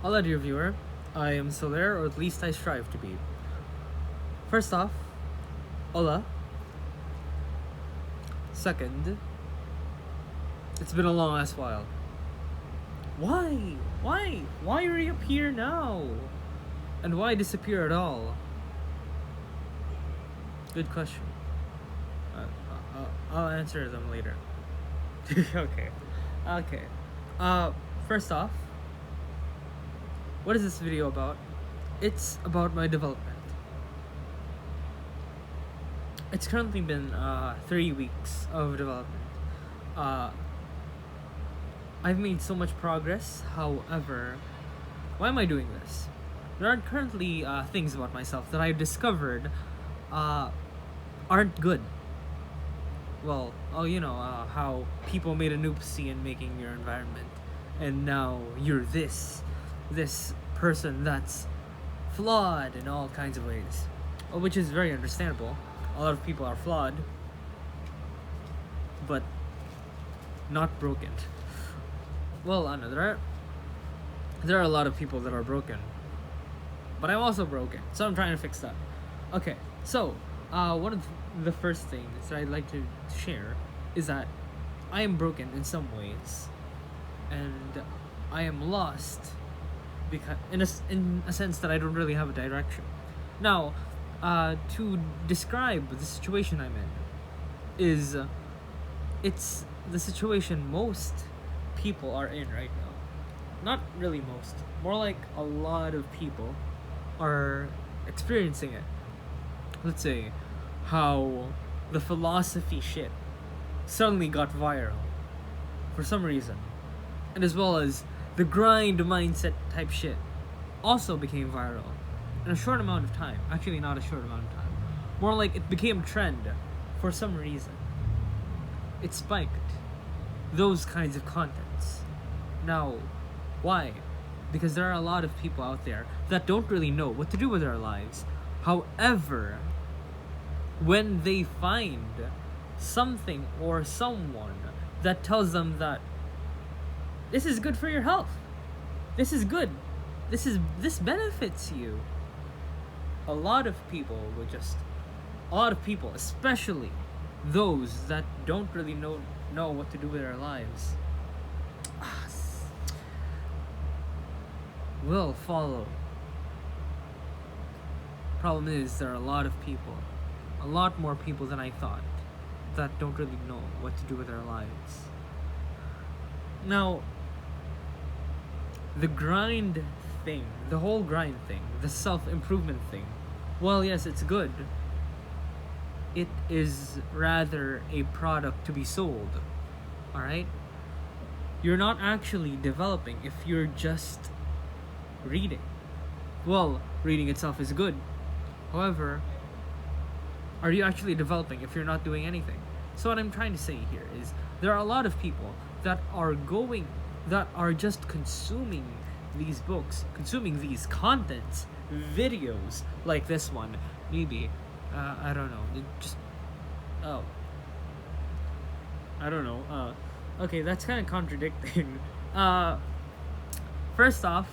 Hello, dear viewer. I am still there, or at least I strive to be. First off, hola. Second, it's been a long ass while. Why? Why reappear now? And why disappear at all? Good question. I'll answer them later. Okay. First off, what is this video about? It's about my development. It's currently been 3 weeks of development. I've made so much progress. However, why am I doing this? There are currently things about myself that I've discovered aren't good. Well, how people made a noopsie in making your environment, and now you're this person that's flawed in all kinds of ways, which is very understandable. A lot of people are flawed, but not broken. Well, I know there are a lot of people that are broken, but I'm also broken, so I'm trying to fix that. Okay, so one of the first things that I'd like to share is that I am broken in some ways, and I am lost because in a sense that I don't really have a direction. Now, to describe the situation I'm in it's the situation most people are in right now. Not really most, more like a lot of people are experiencing it. Let's say how the philosophy shit suddenly got viral for some reason, and as well as the grind mindset type shit also became viral in a short amount of time. Actually, not a short amount of time, more like it became a trend for some reason. It spiked those kinds of contents. Now, why? Because there are a lot of people out there that don't really know what to do with their lives. However, when they find something or someone that tells them that this is good for your health, this is good, this benefits you, a lot of people, especially those that don't really know what to do with their lives, will follow. Problem is, there are a lot of people, a lot more people than I thought, that don't really know what to do with their lives. Now, the grind thing, the whole grind thing, the self-improvement thing, well, yes, it's good. It is rather a product to be sold, alright? You're not actually developing if you're just reading. Well, reading itself is good. However, are you actually developing if you're not doing anything? So what I'm trying to say here is there are a lot of people that are just consuming these books, consuming these contents, videos like this one, maybe. I don't know. I don't know. Okay, that's kind of contradicting. First off,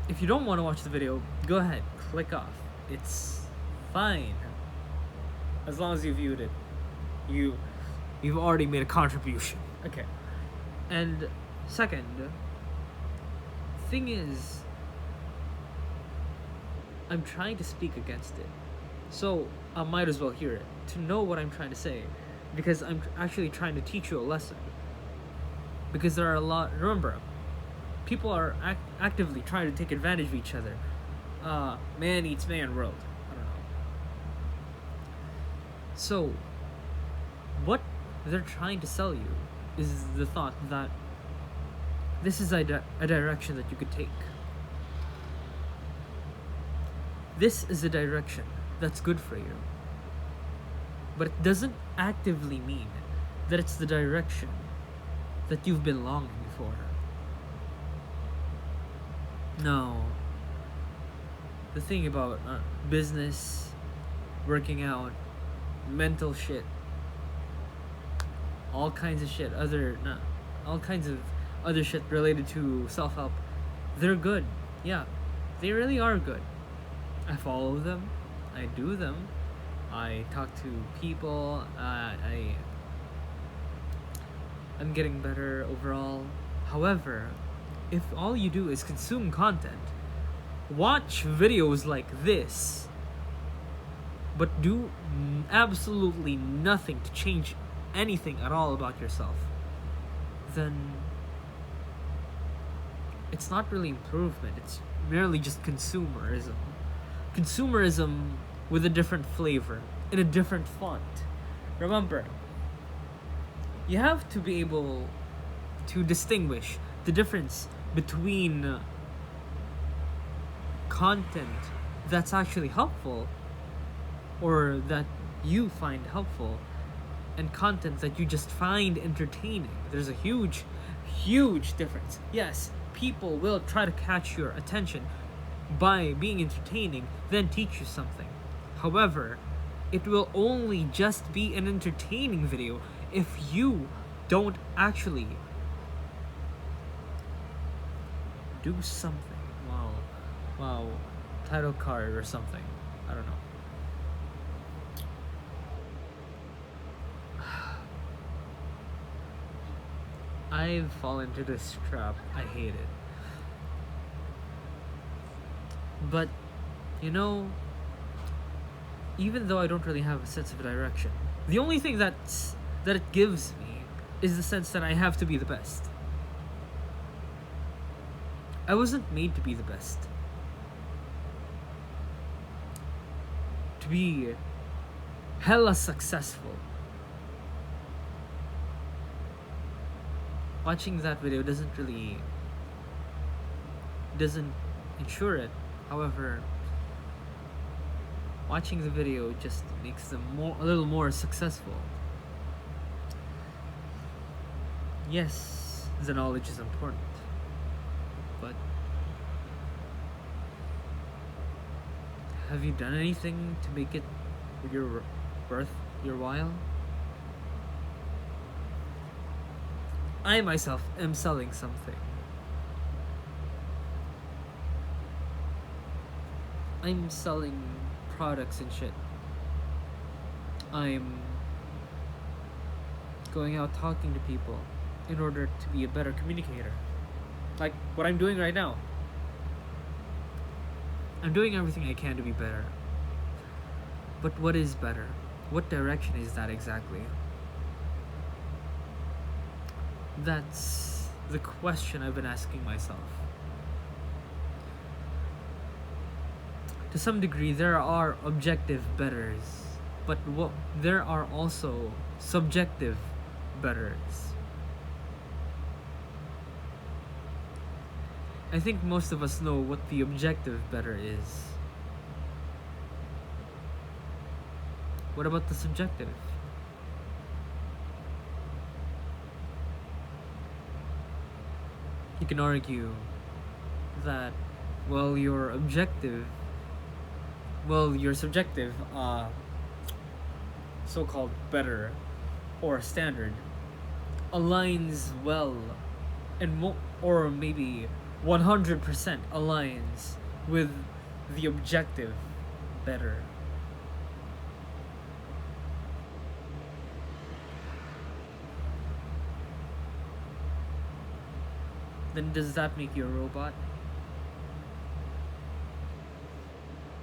if you don't want to watch the video, go ahead, click off. It's fine. As long as you viewed it, you've already made a contribution. Okay. And second, thing is, I'm trying to speak against it, so I might as well hear it to know what I'm trying to say, because I'm actually trying to teach you a lesson. Because there are a lot. Remember, people are actively trying to take advantage of each other. Man eats man world. I don't know. So, what they're trying to sell you is the thought that this is a direction that you could take. This is a direction that's good for you. But it doesn't actively mean that it's the direction that you've been longing for. No. The thing about business, working out, mental shit, all kinds of shit, all kinds of other shit related to self-help, they're good. Yeah, they really are good. I follow them, I do them, I talk to people, I'm getting better overall. However, if all you do is consume content, watch videos like this, but do absolutely nothing to change anything at all about yourself, then it's not really improvement, it's merely just consumerism. Consumerism with a different flavor, in a different font. Remember, you have to be able to distinguish the difference between content that's actually helpful or that you find helpful and content that you just find entertaining. There's a huge difference. Yes, people will try to catch your attention by being entertaining, then teach you something. However, it will only just be an entertaining video if you don't actually do something. Wow, title card or something. I don't know. I've fallen into this trap. I hate it. But, you know, even though I don't really have a sense of direction, the only thing that it gives me is the sense that I have to be the best. I wasn't made to be the best. To be hella successful. Watching that video doesn't ensure it. However, watching the video just makes them a little more successful. Yes, the knowledge is important, but have you done anything to make it worth your while? I myself am selling something. I'm selling products and shit. I'm going out talking to people in order to be a better communicator. Like what I'm doing right now. I'm doing everything I can to be better. But what is better? What direction is that exactly? That's the question I've been asking myself. To some degree, there are objective betters, but there are also subjective betters. I think most of us know what the objective better is. What about the subjective? You can argue that, well, your subjective, so-called better or standard aligns well and or maybe 100% aligns with the objective better. Then does that make you a robot?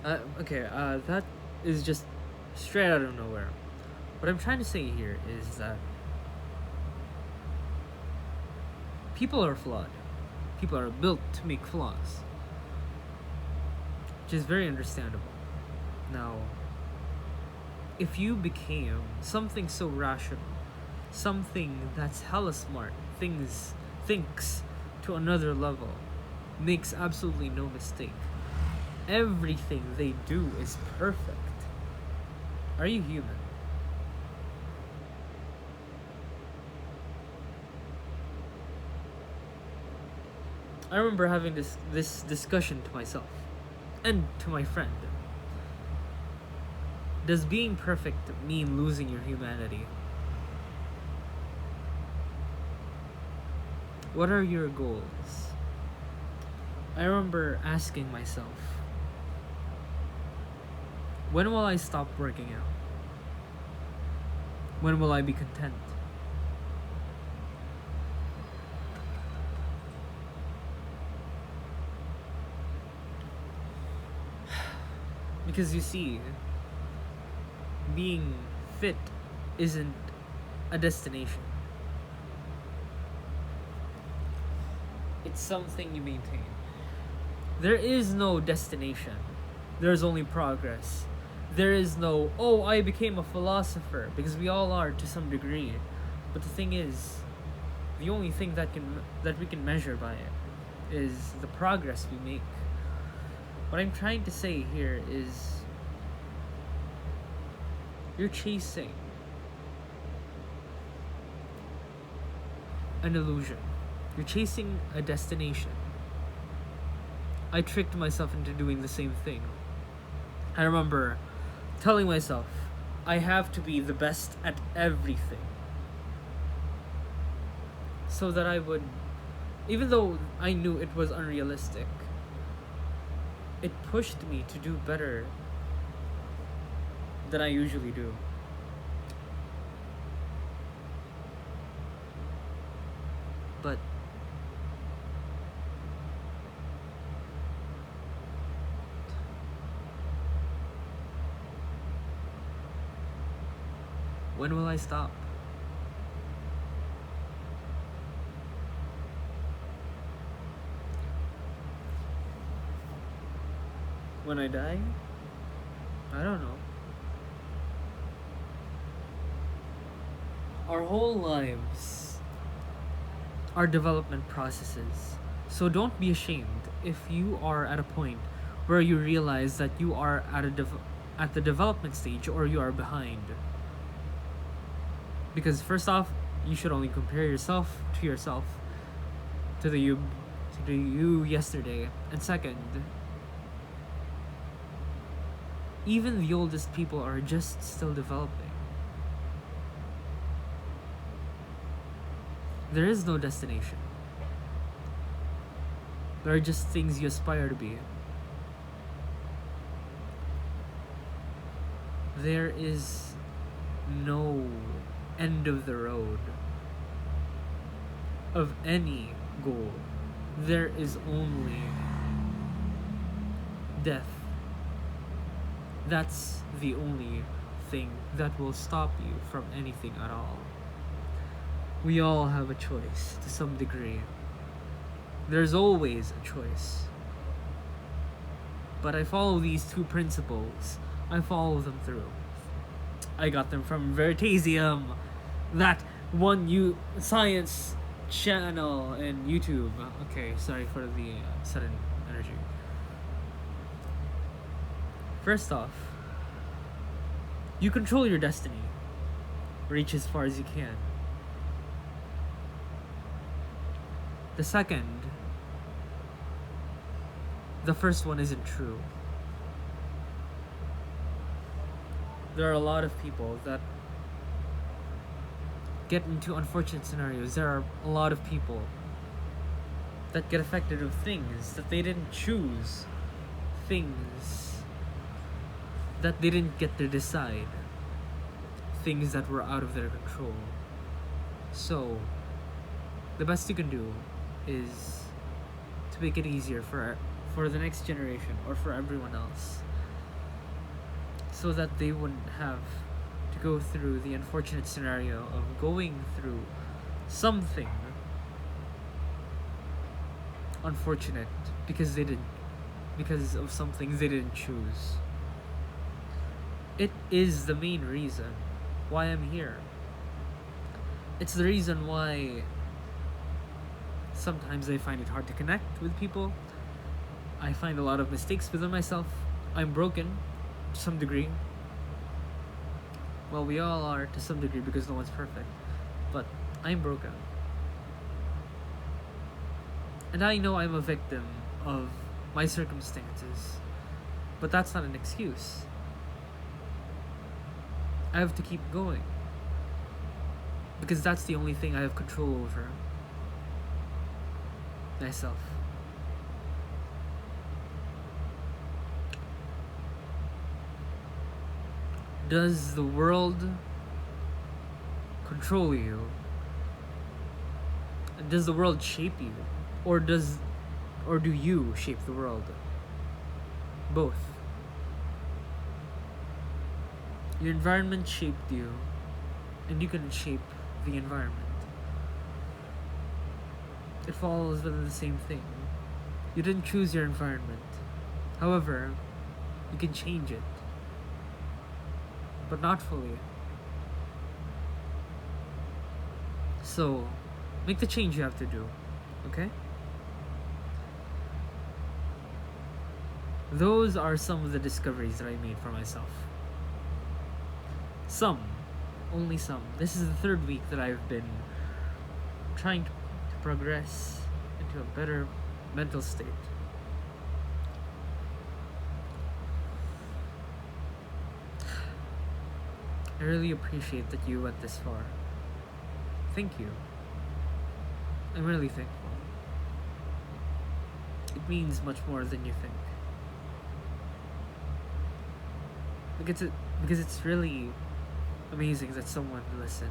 That is just straight out of nowhere. What I'm trying to say here is that people are flawed. People are built to make flaws, which is very understandable. Now, if you became something so rational, something that's hella smart, thinks to another level, makes absolutely no mistake, everything they do is perfect, are you human? I remember having this discussion to myself and to my friend. Does being perfect mean losing your humanity? What are your goals? I remember asking myself, when will I stop working out? When will I be content? Because you see, being fit isn't a destination. It's something you maintain. There is no destination. There's only progress. There is no, oh, I became a philosopher, because we all are to some degree. But the thing is, the only thing that we can measure by it is the progress we make. What I'm trying to say here is, you're chasing an illusion. You're chasing a destination. I tricked myself into doing the same thing. I remember telling myself, I have to be the best at everything. So that I would, even though I knew it was unrealistic, it pushed me to do better than I usually do. But when will I stop? When I die? I don't know. Our whole lives are development processes. So don't be ashamed if you are at a point where you realize that you are at the development stage, or you are behind. Because first off, you should only compare yourself, to the you yesterday. And second, even the oldest people are just still developing. There is no destination. There are just things you aspire to be. There is no end of the road of any goal. There is only death. That's the only thing that will stop you from anything at all. We all have a choice to some degree. There's always a choice. But I follow these two principles. I follow them through. I got them from Veritasium, that one science channel in YouTube. Okay, sorry for the sudden energy. First off, you control your destiny. Reach as far as you can. The second, the first one isn't true. There are a lot of people that get into unfortunate scenarios. There are a lot of people that get affected of things that they didn't choose, things that they didn't get to decide, things that were out of their control. So, the best you can do is to make it easier for the next generation, or for everyone else, so that they wouldn't have to go through the unfortunate scenario of going through something unfortunate because of something they didn't choose. It is the main reason why I'm here. It's the reason why sometimes I find it hard to connect with people. I find a lot of mistakes within myself. I'm broken to some degree. Well, we all are to some degree, because no one's perfect. But I'm broken. And I know I'm a victim of my circumstances. But that's not an excuse. I have to keep going. Because that's the only thing I have control over. thyself. Does the world control you? Does the world shape you? Or do you shape the world? Both. Your environment shaped you, and you can shape the environment. It falls within the same thing. You didn't choose your environment. However, you can change it, but not fully. So, make the change you have to do, okay? Those are some of the discoveries that I made for myself. Some. Only some. This is the third week that I've been trying to progress into a better mental state. I really appreciate that you went this far. Thank you. I'm really thankful. It means much more than you think. Because it's really amazing that someone listened.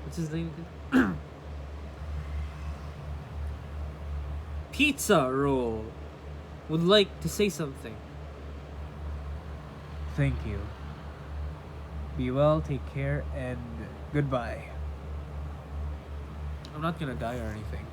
What's his name again? Pizza Roll would like to say something. Thank you. Be well, take care, and goodbye. I'm not gonna die or anything.